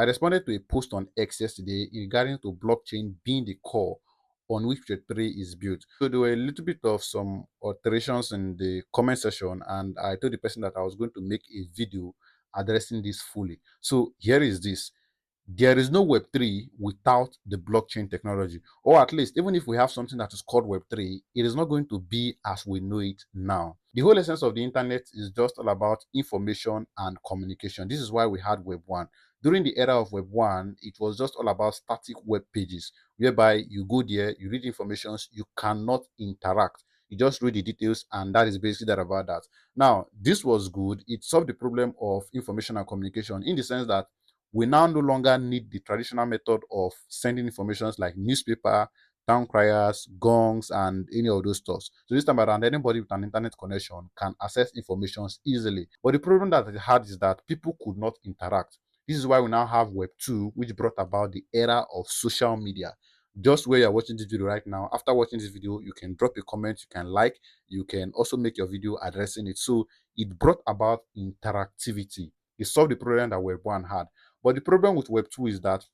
I responded to a post on X yesterday regarding to blockchain being the core on which Web3 is built. So there were a little bit of some alterations in the comment section, and I told the person that I was going to make a video addressing this fully. So here is this. There is no Web3 without the blockchain technology. Or at least, even if we have something that is called Web3, it is not going to be as we know it now. The whole essence of the internet is just all about information and communication. This is why we had Web 1. During the era of Web 1, it was just all about static web pages, whereby you go there, you read information, you cannot interact. You just read the details, and that is basically that about that. Now, this was good. It solved the problem of information and communication in the sense that we now no longer need the traditional method of sending informations like newspaper, town criers, gongs, and any of those stuff. So this time around, anybody with an internet connection can access information easily. But the problem that it had is that people could not interact. This is why we now have Web 2, which brought about the era of social media. Just where you're watching this video right now, after watching this video, you can drop a comment, you can like, you can also make your video addressing it. So it brought about interactivity. It solved the problem that Web 1 had. But the problem with Web 2 is that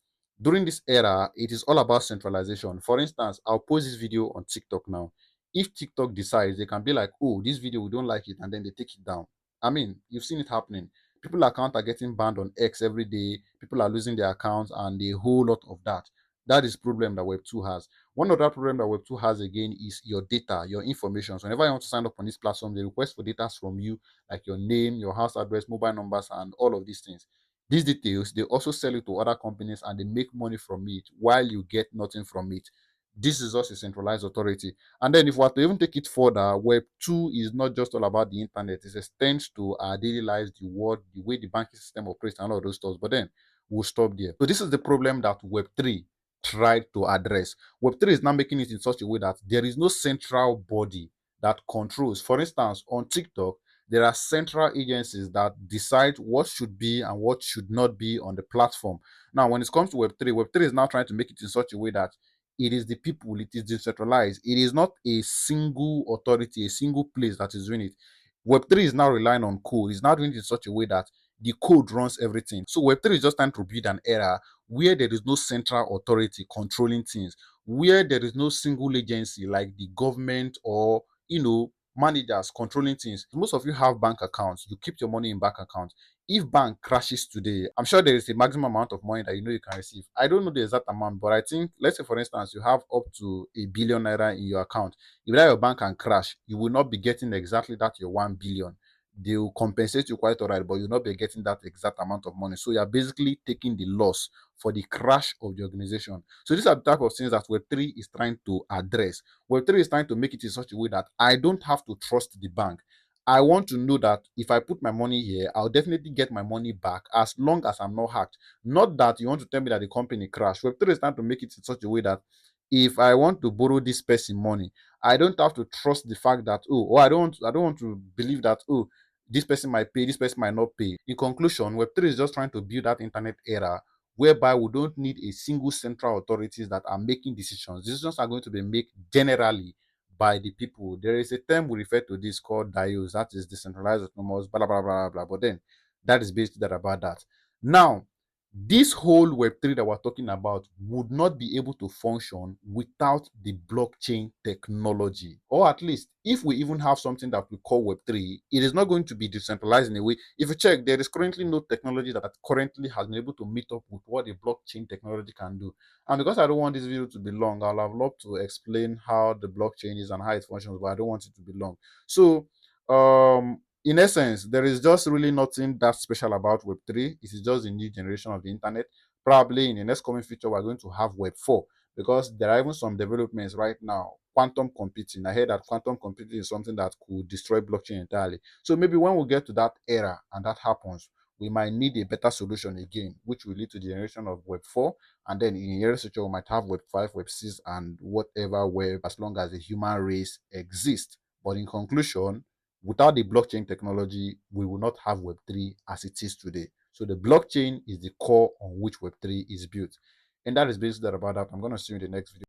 during this era, it is all about centralization. For instance, I'll post this video on TikTok now. If TikTok decides, they can be like, oh, this video, we don't like it, and then they take it down. I mean, you've seen it happening. People's accounts are getting banned on X every day. People are losing their accounts and a whole lot of that. That is problem that Web 2 has. One other problem that Web 2 has again is your data, your information. So whenever you want to sign up on this platform, they request for data from you, like your name, your house address, mobile numbers, and all of these things. These details, they also sell it to other companies and they make money from it while you get nothing from it. This is also a centralized authority. And then if we are to even take it further, Web 2 is not just all about the internet. It extends to our daily lives, the world, the way the banking system operates and all of those stuff. But then we'll stop there. So this is the problem that Web 3 tried to address. Web 3 is now making it in such a way that there is no central body that controls. For instance, on TikTok, there are central agencies that decide what should be and what should not be on the platform. Now, when it comes to Web3, Web3 is now trying to make it in such a way that it is the people, it is decentralized. It is not a single authority, a single place that is doing it. Web3 is now relying on code. It's now doing it in such a way that the code runs everything. So Web3 is just trying to build an era where there is no central authority controlling things, where there is no single agency like the government or managers controlling things. Most of you have bank accounts. You keep your money in bank accounts. If bank crashes today, I'm sure there is a maximum amount of money that you can receive. I don't know the exact amount, but I think, let's say for instance, you have up to a 1 billion naira in your account. If that your bank can crash, you will not be getting exactly that your 1 billion. They will compensate you quite alright, but you'll not be getting that exact amount of money. So you're basically taking the loss for the crash of the organization. So these are the type of things that Web3 is trying to address. Web3 is trying to make it in such a way that I don't have to trust the bank. I want to know that if I put my money here, I'll definitely get my money back as long as I'm not hacked. Not that you want to tell me that the company crashed. Web3 is trying to make it in such a way that if I want to borrow this person money, I don't have to trust the fact that I don't want to believe that this person might pay, this person might not pay. In conclusion, Web3 is just trying to build that internet era whereby we don't need a single central authorities that are making decisions. Decisions are going to be made generally by the people. There is a term we refer to this called DIOs, that is decentralized autonomous, blah blah blah blah blah. But then that is basically that about that. Now, this whole Web3 that we're talking about would not be able to function without the blockchain technology. Or at least, if we even have something that we call Web3, it is not going to be decentralized in a way. If you check, there is currently no technology that currently has been able to meet up with what the blockchain technology can do. And because I don't want this video to be long, I'll have loved to explain how the blockchain is and how it functions, but I don't want it to be long. So, in essence, there is just really nothing that special about Web3. It is just a new generation of the internet. Probably in the next coming future, we're going to have Web4 because there are even some developments right now. Quantum computing. I heard that quantum computing is something that could destroy blockchain entirely. So maybe when we get to that era and that happens, we might need a better solution again, which will lead to the generation of Web4. And then in the near future, we might have Web5, Web6, and whatever web as long as the human race exists. But in conclusion, without the blockchain technology, we will not have Web3 as it is today. So the blockchain is the core on which Web3 is built. And that is basically about that. I'm going to see you in the next video.